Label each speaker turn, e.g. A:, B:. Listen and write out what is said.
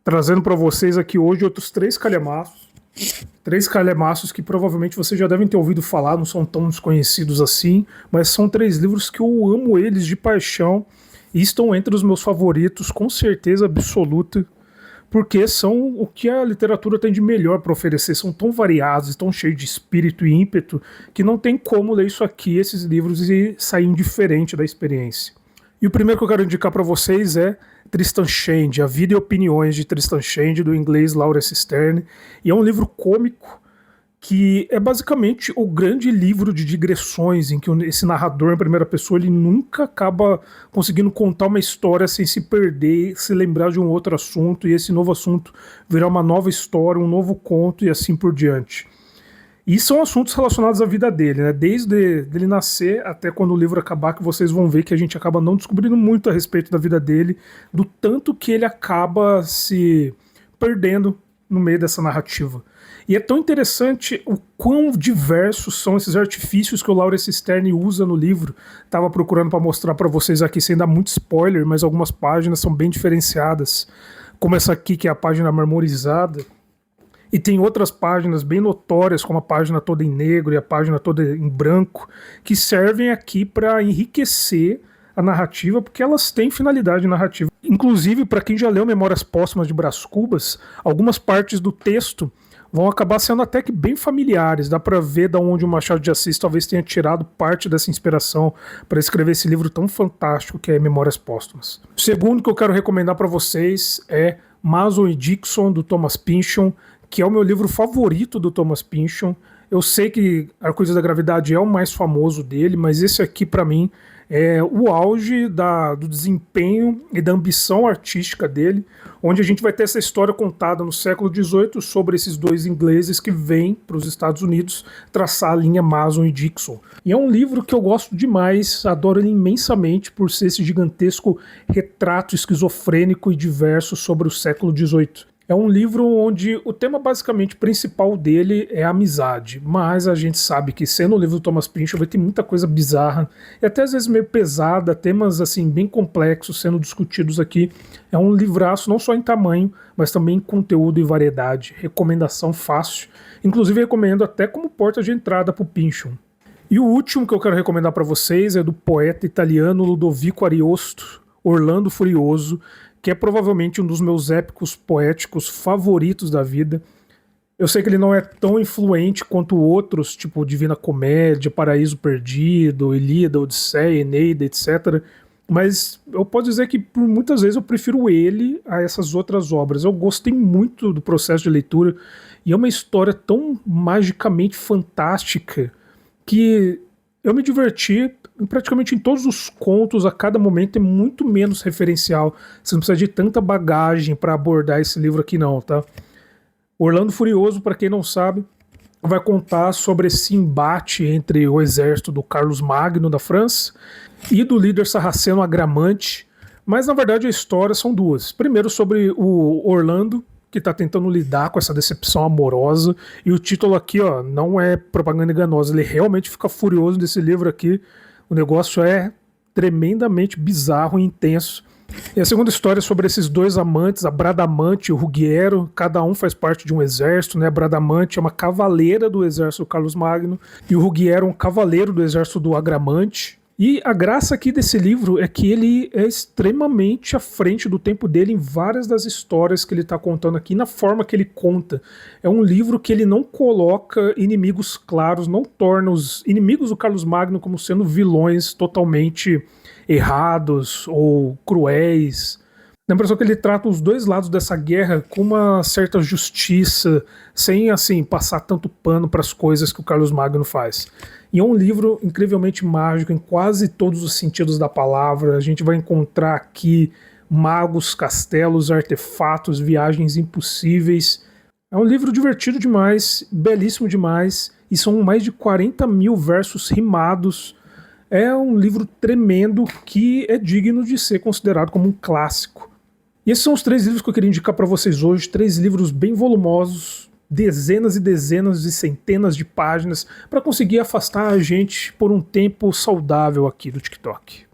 A: trazendo para vocês aqui hoje outros três calhamaços. Três calhamaços que provavelmente vocês já devem ter ouvido falar, não são tão desconhecidos assim, mas são três livros que eu amo eles de paixão e estão entre os meus favoritos, com certeza absoluta, porque são o que a literatura tem de melhor para oferecer, são tão variados, tão cheios de espírito e ímpeto, que não tem como ler isso aqui, esses livros, e sair indiferente da experiência. E o primeiro que eu quero indicar para vocês é Tristram Shandy, A Vida e Opiniões de Tristram Shandy, do inglês Lawrence Sterne, e é um livro cômico que é basicamente o grande livro de digressões em que esse narrador em primeira pessoa ele nunca acaba conseguindo contar uma história sem se perder, se lembrar de um outro assunto e esse novo assunto virar uma nova história, um novo conto e assim por diante. E são assuntos relacionados à vida dele, né? Desde ele nascer até quando o livro acabar, que vocês vão ver que a gente acaba não descobrindo muito a respeito da vida dele, do tanto que ele acaba se perdendo no meio dessa narrativa. E é tão interessante o quão diversos são esses artifícios que o Lawrence Sterne usa no livro. Estava procurando para mostrar para vocês aqui sem dar muito spoiler, mas algumas páginas são bem diferenciadas, como essa aqui que é a página marmorizada. E tem outras páginas bem notórias, como a página toda em negro e a página toda em branco, que servem aqui para enriquecer a narrativa, porque elas têm finalidade narrativa. Inclusive, para quem já leu Memórias Póstumas de Brás Cubas, algumas partes do texto vão acabar sendo até que bem familiares. Dá para ver de onde o Machado de Assis talvez tenha tirado parte dessa inspiração para escrever esse livro tão fantástico que é Memórias Póstumas. O segundo que eu quero recomendar para vocês é Mason e Dixon, do Thomas Pynchon, que é o meu livro favorito do Thomas Pynchon. Eu sei que A Coisa da Gravidade é o mais famoso dele, mas esse aqui, para mim, é o auge do desempenho e da ambição artística dele, onde a gente vai ter essa história contada no século XVIII sobre esses dois ingleses que vêm para os Estados Unidos traçar a linha Mason e Dixon. E é um livro que eu gosto demais, adoro ele imensamente por ser esse gigantesco retrato esquizofrênico e diverso sobre o século XVIII. É um livro onde o tema basicamente principal dele é a amizade, mas a gente sabe que sendo o livro do Thomas Pynchon vai ter muita coisa bizarra e até às vezes meio pesada, temas assim bem complexos sendo discutidos aqui. É um livraço não só em tamanho, mas também em conteúdo e variedade. Recomendação fácil, inclusive recomendo até como porta de entrada para o Pynchon. E o último que eu quero recomendar para vocês é do poeta italiano Ludovico Ariosto, Orlando Furioso, que é provavelmente um dos meus épicos poéticos favoritos da vida. Eu sei que ele não é tão influente quanto outros, tipo Divina Comédia, Paraíso Perdido, Ilíada, Odisseia, Eneida, etc. Mas eu posso dizer que por muitas vezes eu prefiro ele a essas outras obras. Eu gostei muito do processo de leitura e é uma história tão magicamente fantástica que eu me diverti praticamente em todos os contos, a cada momento é muito menos referencial. Você não precisa de tanta bagagem para abordar esse livro aqui não, tá? Orlando Furioso, para quem não sabe, vai contar sobre esse embate entre o exército do Carlos Magno da França e do líder sarraceno Agramante, mas na verdade a história são duas. Primeiro sobre o Orlando, que está tentando lidar com essa decepção amorosa, e o título aqui, ó, não é propaganda enganosa, ele realmente fica furioso desse livro aqui. O negócio é tremendamente bizarro e intenso. E a segunda história é sobre esses dois amantes, a Bradamante e o Ruggiero, cada um faz parte de um exército, né? A Bradamante é uma cavaleira do exército do Carlos Magno e o Ruggiero é um cavaleiro do exército do Agramante. E a graça aqui desse livro é que ele é extremamente à frente do tempo dele em várias das histórias que ele está contando aqui, na forma que ele conta. É um livro que ele não coloca inimigos claros, não torna os inimigos do Carlos Magno como sendo vilões totalmente errados ou cruéis. Dá a impressão que ele trata os dois lados dessa guerra com uma certa justiça, sem assim passar tanto pano para as coisas que o Carlos Magno faz. E é um livro incrivelmente mágico em quase todos os sentidos da palavra. A gente vai encontrar aqui magos, castelos, artefatos, viagens impossíveis. É um livro divertido demais, belíssimo demais, e são mais de 40 mil versos rimados. É um livro tremendo que é digno de ser considerado como um clássico. E esses são os três livros que eu queria indicar para vocês hoje, três livros bem volumosos, dezenas e dezenas e centenas de páginas para conseguir afastar a gente por um tempo saudável aqui do TikTok.